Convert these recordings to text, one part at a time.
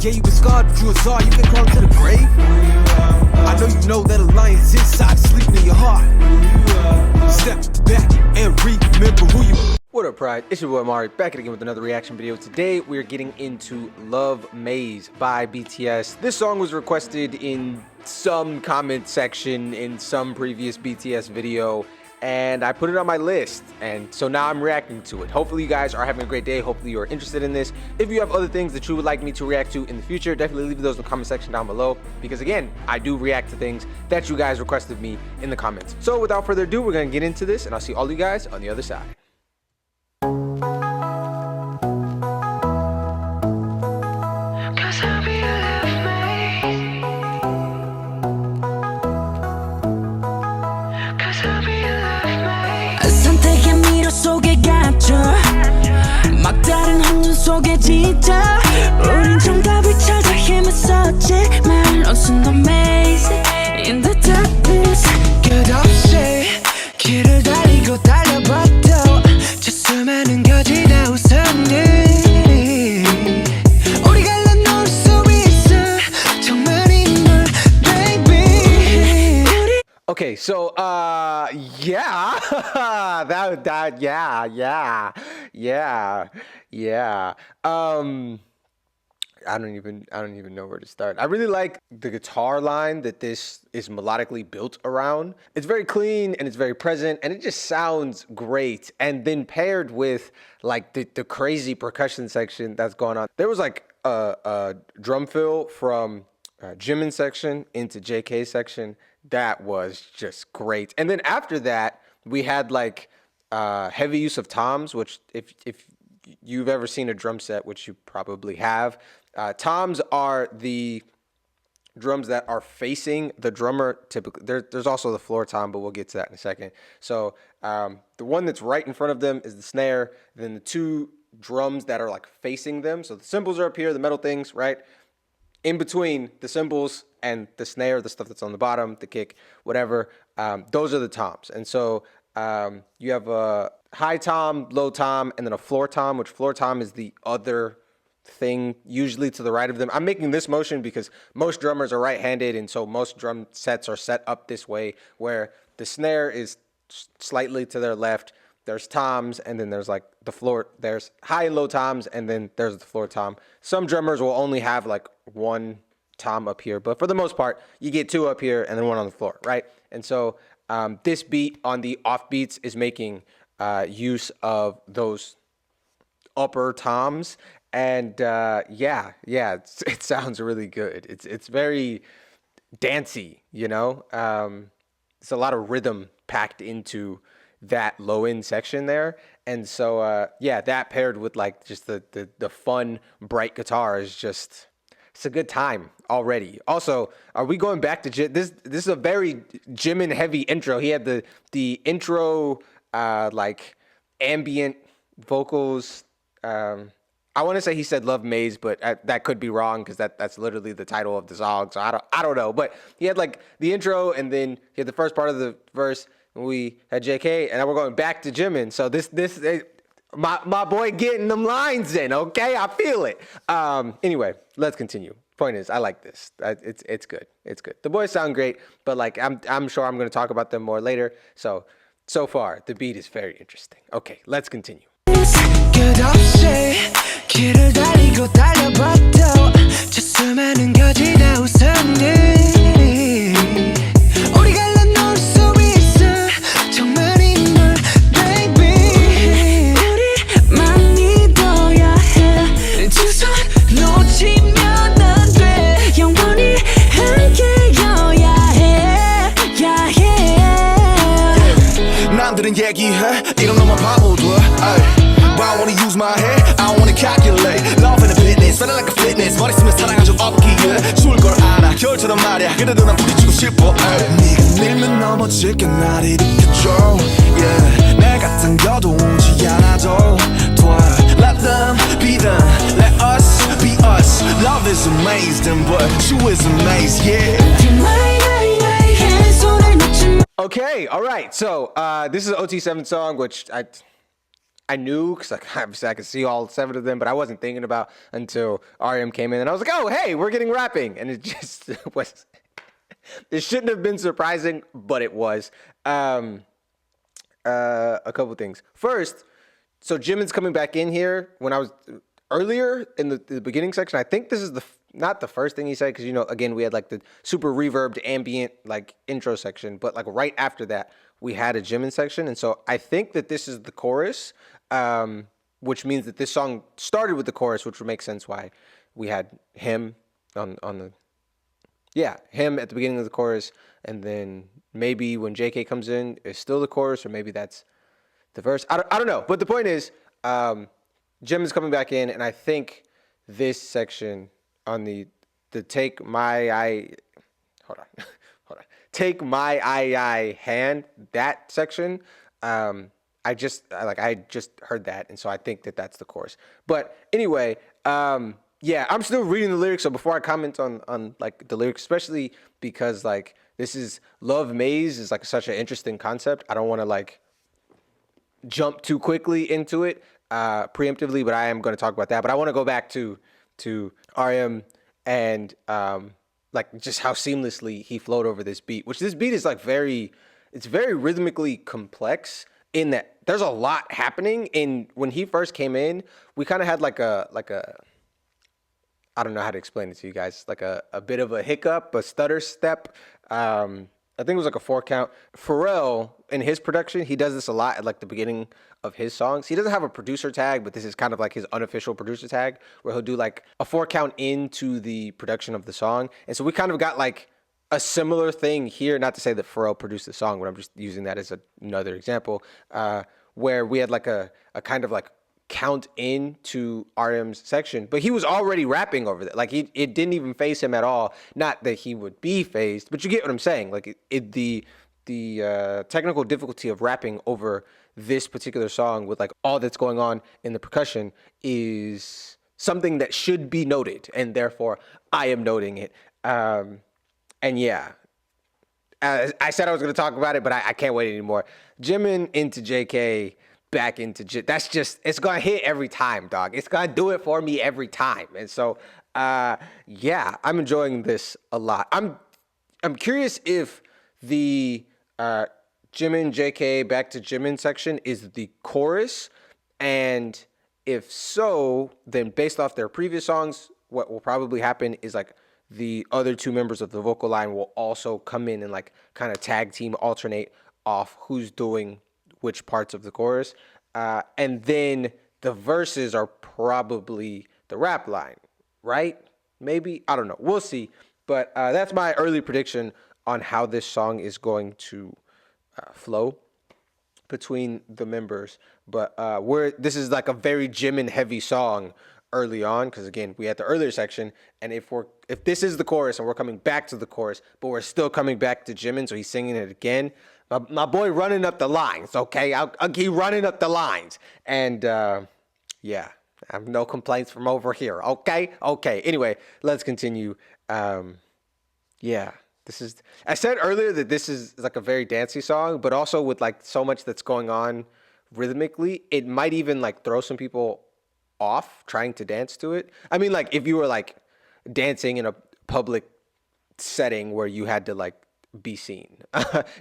Yeah, you been scarred, but you a czar, you can crawl to the grave. I know that a lion's inside, sleeping in your heart. Step back and remember who you are. What up, Pride? It's your boy Amari, back again with another reaction video. Today, we're getting into Love Maze by BTS. This song was requested in some comment section in some previous BTS video, and I put it on my list, and so now I'm reacting to it. Hopefully you guys are having a great day. Hopefully you're interested in this. If you have other things that you would like me to react to in the future, definitely leave those in the comment section down below, because again, I do react to things that you guys requested me in the comments. So without further ado, we're gonna get into this, and I'll see all you guys on the other side. 막다른 환경 속에 지쳐 우린 정답을 찾아 힘했었지만 lost in the maze in the darkness 끝없이 길을 달리고 달려봐도 저 수많은 거지 다 웃었네 우리가 놓을 수 있어 정말 인물 baby. Okay, so yeah. Yeah. I don't even know where to start. I really like the guitar line that this is melodically built around. It's very clean and it's very present and it just sounds great. And then paired with like the crazy percussion section that's going on. There was like a drum fill from Jimin section into JK section that was just great. And then after that, we had like heavy use of toms, which if you've ever seen a drum set, which you probably have, toms are the drums that are facing the drummer. Typically, there's also the floor tom, but we'll get to that in a second. So the one that's right in front of them is the snare. Then the two drums that are like facing them. So the cymbals are up here, the metal things, right? In between the cymbals and the snare, the stuff that's on the bottom, the kick, whatever, those are the toms. And so you have a high tom, low tom, and then a floor tom, which floor tom is the other thing, usually to the right of them. I'm making this motion because most drummers are right-handed, and so most drum sets are set up this way, where the snare is slightly to their left, there's toms, and then there's like the floor, there's high and low toms, and then there's the floor tom. Some drummers will only have like one tom up here, but for the most part, you get two up here and then one on the floor, right? And so this beat on the off beats is making use of those upper toms, and yeah, it sounds really good. It's very dancey, you know. It's a lot of rhythm packed into that low end section there, and so yeah, that paired with like just the fun bright guitar is just, it's a good time already. Also, are we going back to this is a very Jimin heavy intro. He had the intro like ambient vocals. I want to say he said Love Maze, but that could be wrong because that's literally the title of the song. So I don't know, but he had like the intro, and then he had the first part of the verse. We had JK, and now we're going back to Jimin. So this my boy getting them lines in, okay? I feel it. Anyway, let's continue. Point is, I like this. It's good. It's good. The boys sound great, but like I'm sure I'm going to talk about them more later. So far, the beat is very interesting. Okay, let's continue. 길을 달리고 달려봐도 저 수많은 거지 다 웃었네 우리가 놓을 수 있어 정말 인물 baby 우리만 믿어야 해 두 손 놓치면 안 돼 영원히 함께여야 해 남들은 얘기해 이런 놈만 바보들 I wanna use my head, I wanna calculate Love and a fitness, feeling like a fitness 머리 쓰면 사랑한 적 없기에 좋을 걸 알아 겨울처럼 말야 그래도 난 부딪히고 싶어 네가 밀면 넘어질게 날 일으켜줘 yeah. 내 같은 거도 오지 않아도 돼 Let them be them, let us be us Love is amazing, but you is amazed, yeah Okay, all right, so this is an OT7 song, which I knew because like obviously I could see all 7 of them, but I wasn't thinking about until RM came in, and I was like, oh hey, we're getting rapping, and it just was. It shouldn't have been surprising, but it was. A couple things. First, so Jimin's coming back in here. When I was earlier in the beginning section, I think this is not the first thing he said, because, you know, again, we had like the super reverbed ambient like intro section, but like right after that, we had a Jimin section. And so I think that this is the chorus, which means that this song started with the chorus, which would make sense why we had him on the, him at the beginning of the chorus. And then maybe when JK comes in, it's still the chorus, or maybe that's the verse. I don't know. But the point is, Jimin's coming back in, and I think this section on the take my take my I hand, that section, I just heard that, and so I think that that's the chorus. But anyway, yeah, I'm still reading the lyrics, so before I comment on like the lyrics, especially because like this is Love Maze is like such an interesting concept. I don't want to like jump too quickly into it preemptively, but I am going to talk about that. But I want to go back to RM and like just how seamlessly he flowed over this beat, which this beat is like it's very rhythmically complex in that there's a lot happening. In when he first came in, we kind of had like a I don't know how to explain it to you guys, like a bit of a hiccup, a stutter step. I think it was like a 4 count. Pharrell, in his production, he does this a lot at like the beginning of his songs. He doesn't have a producer tag, but this is kind of like his unofficial producer tag, where he'll do like a 4 count into the production of the song. And so we kind of got like a similar thing here, not to say that Pharrell produced the song, but I'm just using that as another example, where we had like a kind of like count into RM's section, but he was already rapping over that. Like it didn't even phase him at all. Not that he would be phased, but you get what I'm saying. Like the technical difficulty of rapping over this particular song with like all that's going on in the percussion is something that should be noted, and therefore I am noting it. And yeah, I said I was going to talk about it, but I can't wait anymore. Jimin into JK. Back into that's just, it's gonna hit every time, dog. It's gonna do it for me every time. And so yeah, I'm enjoying this a lot. I'm curious if the Jimin JK back to Jimin section is the chorus, and if so, then based off their previous songs, what will probably happen is like the other 2 members of the vocal line will also come in and like kind of tag team alternate off who's doing which parts of the chorus, and then the verses are probably the rap line, right? Maybe, I don't know, we'll see. But that's my early prediction on how this song is going to flow between the members. But this is like a very Jimin heavy song early on, because again, we had the earlier section, and if this is the chorus and we're coming back to the chorus, but we're still coming back to Jimin, so he's singing it again. My boy running up the lines, okay? I'll keep running up the lines. And yeah, I have no complaints from over here, okay? Okay, anyway, let's continue. Yeah, I said earlier that this is like a very dancey song, but also with like so much that's going on rhythmically, it might even like throw some people off trying to dance to it. I mean, like if you were like dancing in a public setting where you had to like be seen,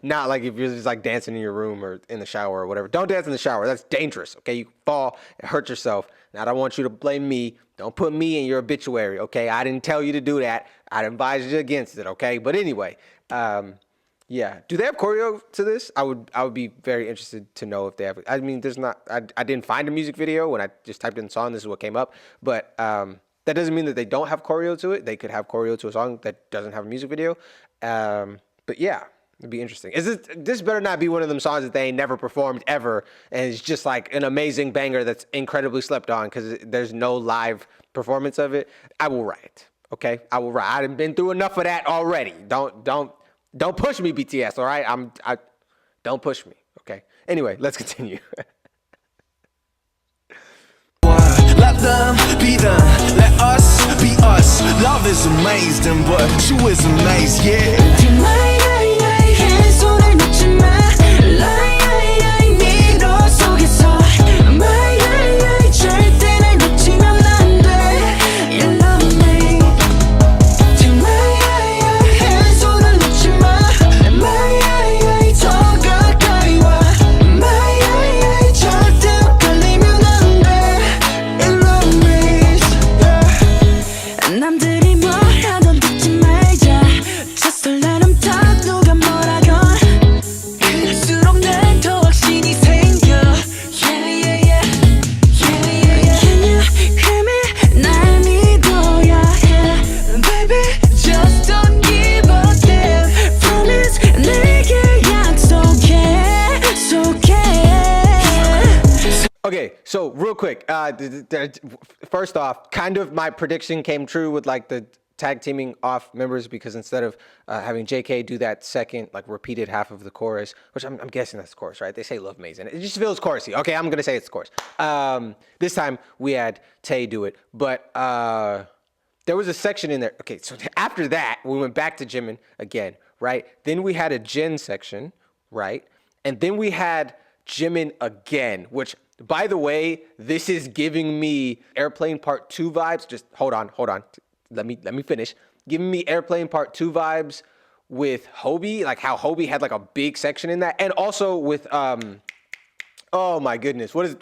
not like if you're just like dancing in your room or in the shower or whatever. Don't dance in the shower, that's dangerous, okay? You fall and hurt yourself. Now I don't want you to blame me. Don't put me in your obituary, okay? I didn't tell you to do that. I'd advise you against it, okay? But anyway, yeah, do they have choreo to this? I would be very interested to know if they have. I mean, there's not, I didn't find a music video when I just typed in song, this is what came up, but that doesn't mean that they don't have choreo to it. They could have choreo to a song that doesn't have a music video. But yeah, it'd be interesting. This better not be one of them songs that they ain't never performed ever, and it's just like an amazing banger that's incredibly slept on because there's no live performance of it. I will write, okay? I will write. I've been through enough of that already. Don't push me, BTS, all right? Don't push me, okay? Anyway, let's continue. Let them be them, let us be us. Love is amazing, but you is amazed, yeah. 손을 놓지 마. lie, 미로 속에서 말 Okay, so real quick, first off, kind of my prediction came true with like the tag teaming off members, because instead of having JK do that second, like repeated half of the chorus, which I'm guessing that's the chorus, right? They say Love Maze, and it just feels chorusy. Okay, I'm gonna say it's the chorus. This time we had Tay do it, but there was a section in there. Okay, so after that, we went back to Jimin again, right? Then we had a Jin section, right? And then we had Jimin again, which, by the way, this is giving me Airplane Part 2 vibes. Just hold on. Let me finish. Giving me Airplane Part 2 vibes with Hobie, like how Hobie had like a big section in that, and also with oh my goodness, what is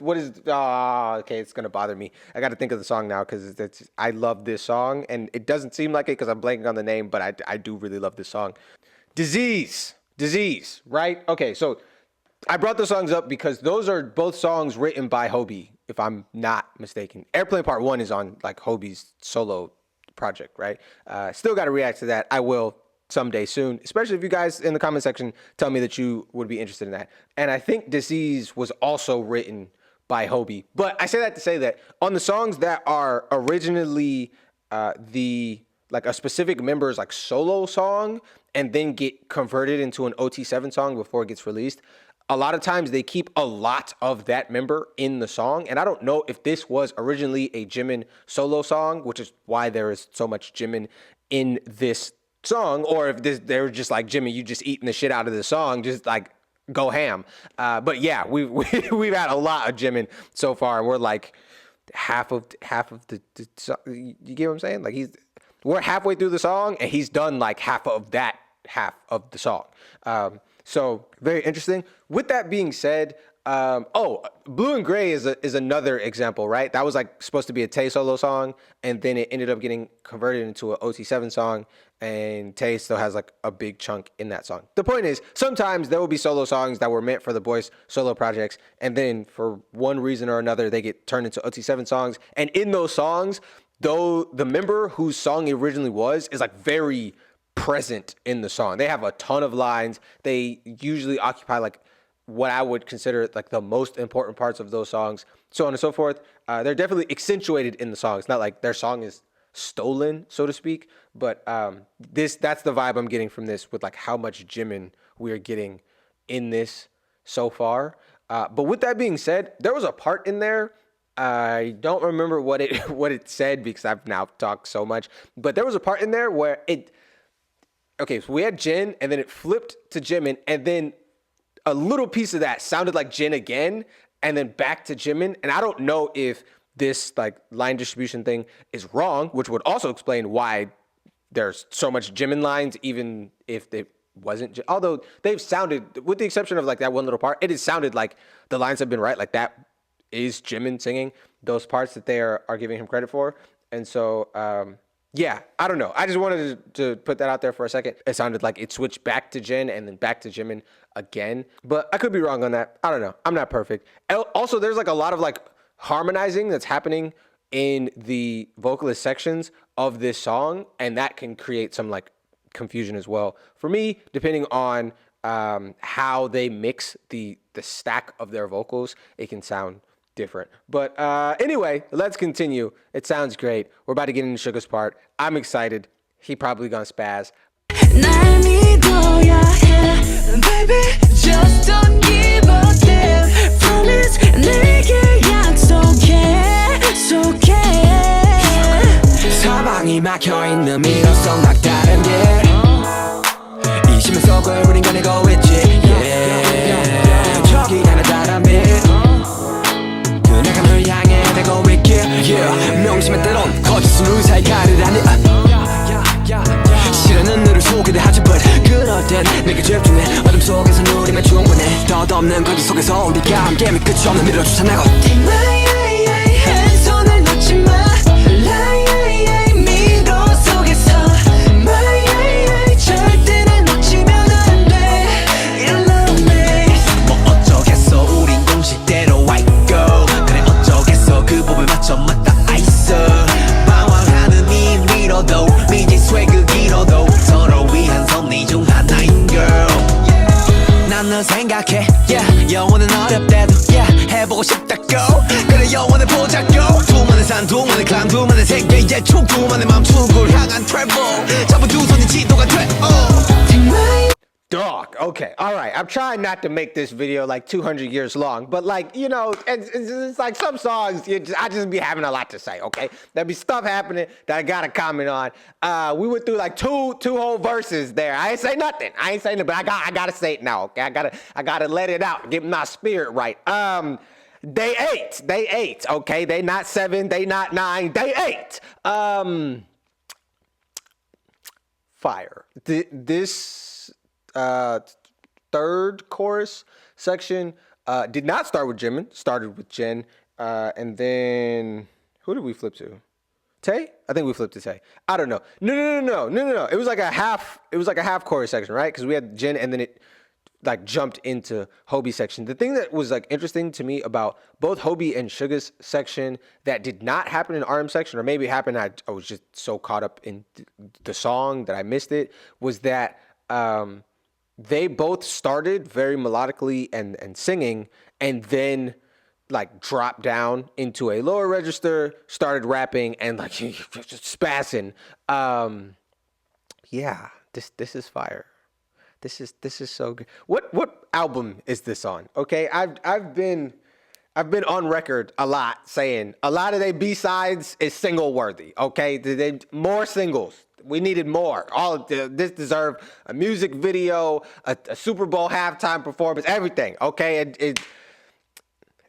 okay, it's gonna bother me. I got to think of the song now, because I love this song, and it doesn't seem like it because I'm blanking on the name, but I do really love this song. Disease, right? Okay, so I brought those songs up because those are both songs written by Hobie, if I'm not mistaken. Airplane Part 1 is on like Hobie's solo project, right? Still got to react to that. I will someday soon, especially if you guys in the comment section tell me that you would be interested in that. And I think Disease was also written by Hobie. But I say that to say that on the songs that are originally like a specific member's like solo song and then get converted into an OT7 song before it gets released, a lot of times they keep a lot of that member in the song. And I don't know if this was originally a Jimin solo song, which is why there is so much Jimin in this song, or if they're just like, Jimin, you just eating the shit out of the song, just like go ham. But yeah, we've had a lot of Jimin so far, and we're like half of the you get what I'm saying? Like we're halfway through the song and he's done like half of the song. So very interesting. With that being said, Blue and Gray is another example, right? That was like supposed to be a Tay solo song, and then it ended up getting converted into an OT7 song, and Tay still has like a big chunk in that song. The point is, sometimes there will be solo songs that were meant for the boys' solo projects, and then for one reason or another, they get turned into OT7 songs. And in those songs, though the member whose song it originally was is like very present in the song. They have a ton of lines. They usually occupy like what I would consider like the most important parts of those songs, so on and so forth. They're definitely accentuated in the song. It's not like their song is stolen, so to speak, but that's the vibe I'm getting from this, with like how much Jimin we're getting in this so far. But with that being said, there was a part in there, I don't remember what it said because I've now talked so much, but there was a part in there where so we had Jin, and then it flipped to Jimin, and then a little piece of that sounded like Jin again, and then back to Jimin. And I don't know if this like line distribution thing is wrong, which would also explain why there's so much Jimin lines, even if it wasn't. Although they've sounded, with the exception of like that one little part, it has sounded like the lines have been right. Like that is Jimin singing those parts that they are giving him credit for. And so, yeah, I don't know. I just wanted to put that out there for a second. It sounded like it switched back to Jin and then back to Jimin again. But I could be wrong on that. I don't know. I'm not perfect. Also, there's like a lot of like harmonizing that's happening in the vocalist sections of this song, and that can create some like confusion as well. For me, depending on how they mix the stack of their vocals, it can sound different. But anyway, let's continue. It sounds great. We're about to get into Suga's part. I'm excited. He probably gonna spaz. 날 믿어야 해, baby. Just don't give a damn. Promise 내게 약속해, 약속해. 사방이 막혀있는 미로성 막다른 길 이 심연 속을 우린 가내고 있지 yeah. 저기 하나 다른 빛 그녀가 널 향해 되고 있길 yeah. 명심의 때론 거짓은 의사의 가르라니 실현은 너를 속이려 하지 but 그럴 땐 내게 집중해 어둠 속에서 누리면 충분해 덧없는 거짓 속에서 우리가 함께 끝이 없는 미로 추천하고 손을 놓지 마 미로 속에서 절대 날 놓치면 안 돼 Love me 뭐 어쩌겠어 우린 공식대로 I go 그래 어쩌겠어 그 법에 맞춰 맞다 있어 방황하는 이 위로도 미지 swag 길어도 서로 위한 섭리 중 하나인 girl 난 널 생각해 yeah 영원은 어렵대도 yeah 해보고 싶다고 그래 영원히 보자고 두만의 산 두만의 클라임 두만의 세계의 촉 두만의 맘 축을 향한 travel 잡은 두 손이 지도가 돼 Dog. Okay. All right. I'm trying not to make this video like 200 years long, but like, you know, it's like some songs, I just be having a lot to say, okay? There'll be stuff happening that I gotta comment on. We went through like two whole verses there. I ain't say nothing. But I gotta say it now, okay? I gotta let it out, get my spirit right. They ate, okay? They not 7, they not 9, they ate. Fire. This third chorus section did not start with Jimin, started with Jin, and then who did we flip to? Tae? I think we flipped to Tae. I don't know. No. It was like a half chorus section, right? Because we had Jin and then it like jumped into Hobie section. The thing that was like interesting to me about both Hobie and Suga's section that did not happen in RM section, or maybe it happened, I was just so caught up in the song that I missed it, was that they both started very melodically and singing, and then like dropped down into a lower register, started rapping, and like just spazzing. Yeah, this is fire. This is so good. What album is this on? Okay, I've been on record a lot saying a lot of their B-sides is single worthy. Okay, they more singles. We needed more. This deserved a music video, a Super Bowl halftime performance, everything. Okay,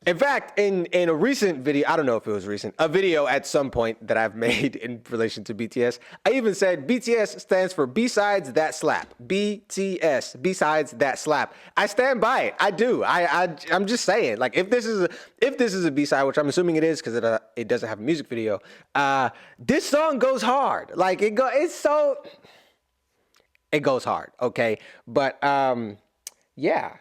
in fact, in a recent video, I don't know if it was recent, a video at some point that I've made in relation to BTS, I even said BTS stands for B-sides that slap. BTS, B-sides that slap. I stand by it. I do. I'm just saying, like, if this is a B-side, which I'm assuming it is because it doesn't have a music video, this song goes hard. Like it goes hard. Okay, but yeah,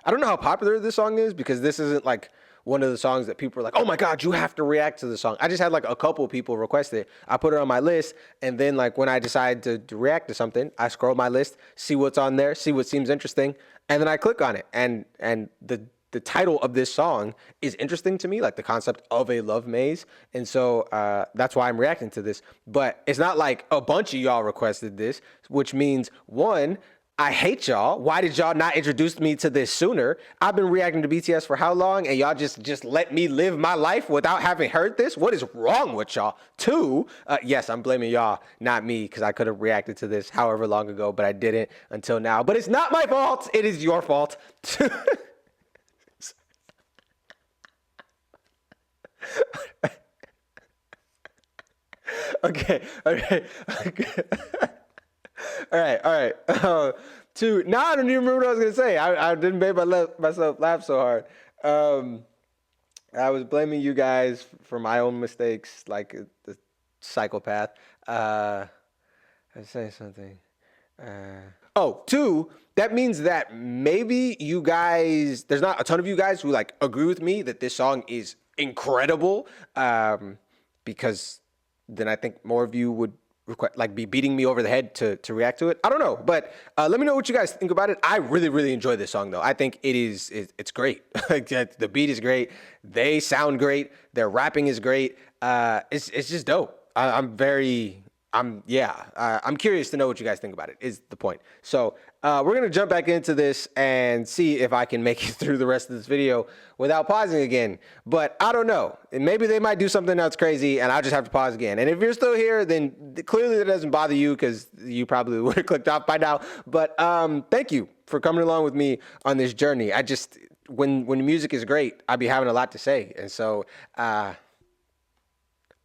I don't know how popular this song is because this isn't like one of the songs that people are like, oh my God, you have to react to the song. I just had like a couple people request it. I put it on my list. And then like when I decide to react to something, I scroll my list, see what's on there, see what seems interesting. And then I click on it. And the title of this song is interesting to me, like the concept of a love maze. And so that's why I'm reacting to this. But it's not like a bunch of y'all requested this, which means one, I hate y'all. Why did y'all not introduce me to this sooner? I've been reacting to BTS for how long, and y'all just let me live my life without having heard this? What is wrong with y'all? Two, yes, I'm blaming y'all, not me, because I could have reacted to this however long ago, but I didn't until now. But it's not my fault. It is your fault. Okay. All right. Two. Now I don't even remember what I was gonna say. I didn't make myself laugh so hard. I was blaming you guys for my own mistakes, like the psychopath. I was saying something. Two. That means that maybe you guys, there's not a ton of you guys who like agree with me that this song is incredible. Because then I think more of you would like be beating me over the head to react to it. I don't know, but let me know what you guys think about it. I really enjoy this song though. I think it's great. The beat is great. They sound great. Their rapping is great. It's just dope. I'm curious to know what you guys think about it, is the point. So we're gonna jump back into this and see if I can make it through the rest of this video without pausing again. But I don't know. Maybe they might do something else crazy and I'll just have to pause again. And if you're still here, then clearly that doesn't bother you because you probably would have clicked off by now. But thank you for coming along with me on this journey. When music is great, I'll be having a lot to say. And so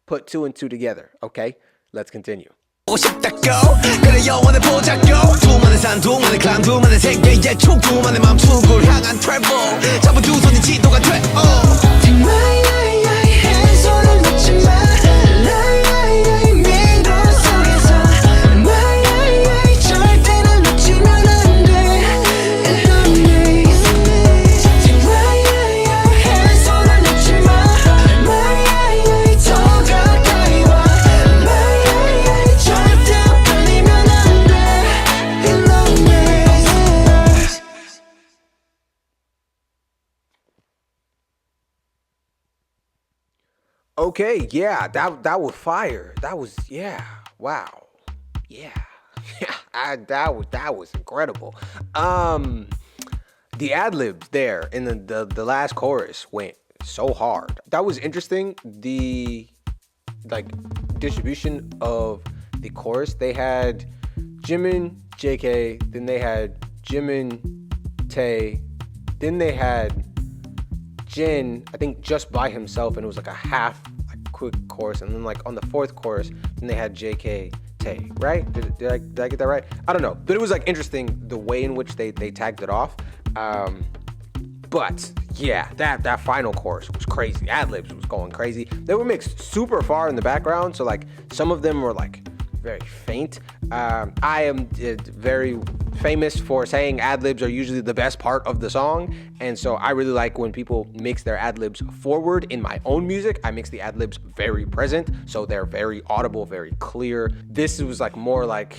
put 2 and 2 together, okay? Let's continue. 싶다고 그래 영원히 보자고 두만의 산 두만의 클라임 두만의 세계의 촉 두만의 맘 축을 향한 travel 잡은 두 손이 지도가 돼 손을 놓지 마 미도 속에서 절대는 놓치면 안돼 In the maze 손을 놓지 마 더 가까이 와 Okay, yeah, that was fire. That was, yeah, wow, yeah, that was incredible. The ad libs there in the last chorus went so hard. That was interesting. The like distribution of the chorus. They had Jimin, JK, then they had Jimin, Tae, then they had Jin, I think just by himself, and it was like a half like quick chorus, and then like on the fourth chorus, then they had JK, Tae, right? Did I get that right? I don't know, but it was like interesting the way in which they tagged it off. But yeah, that final chorus was crazy. Ad-libs was going crazy. They were mixed super far in the background, so like some of them were like very faint. I am very famous for saying ad-libs are usually the best part of the song, and so I really like when people mix their ad-libs forward. In my own music, I mix the ad-libs very present, so they're very audible, very clear. This was like more like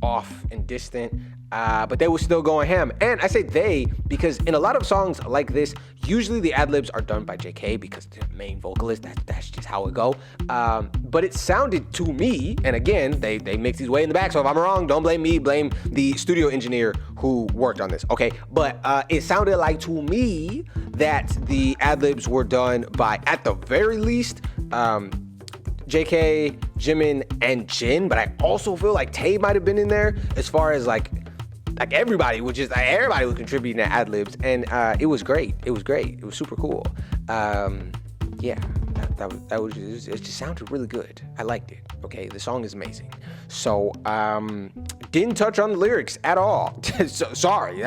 off and distant, but they were still going ham. And I say they because in a lot of songs like this, usually the ad-libs are done by JK because the main vocalist, that's just how it go. But it sounded to me, and again, they mix these way in the back, so if I'm wrong, don't blame me, blame the studio engineer who worked on this, okay? But it sounded like to me that the ad-libs were done by, at the very least, JK, Jimin, and Jin, but I also feel like Tae might have been in there as far as like everybody was just, everybody was contributing to ad-libs, and it was great. It was great. It was super cool. Yeah, that was just, it just sounded really good. I liked it. Okay, the song is amazing. So, didn't touch on the lyrics at all. So, sorry,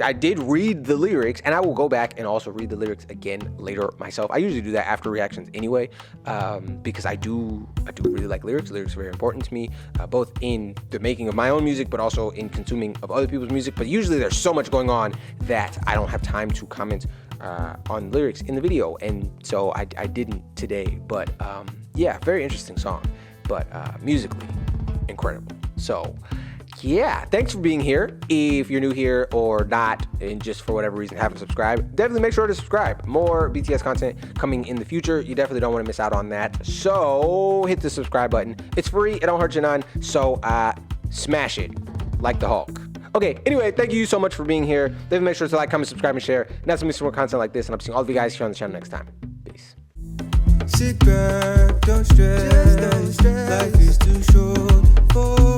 I did read the lyrics, and I will go back and also read the lyrics again later myself. I usually do that after reactions anyway, because I do really like lyrics. Lyrics are very important to me, both in the making of my own music, but also in consuming of other people's music. But usually there's so much going on that I don't have time to comment on lyrics in the video, and so I didn't today. But yeah, very interesting song, but musically incredible. So yeah, thanks for being here. If you're new here or not, and just for whatever reason haven't subscribed, definitely make sure to subscribe. More BTS content coming in the future. You definitely don't want to miss out on that. So hit the subscribe button. It's free, it don't hurt you none. So smash it like the Hulk. Okay, anyway, thank you so much for being here. Definitely make sure to like, comment, subscribe, and share. And that's some more content like this. And I'll be seeing all of you guys here on the channel next time. Peace. Sit back, don't stress. Life is too short for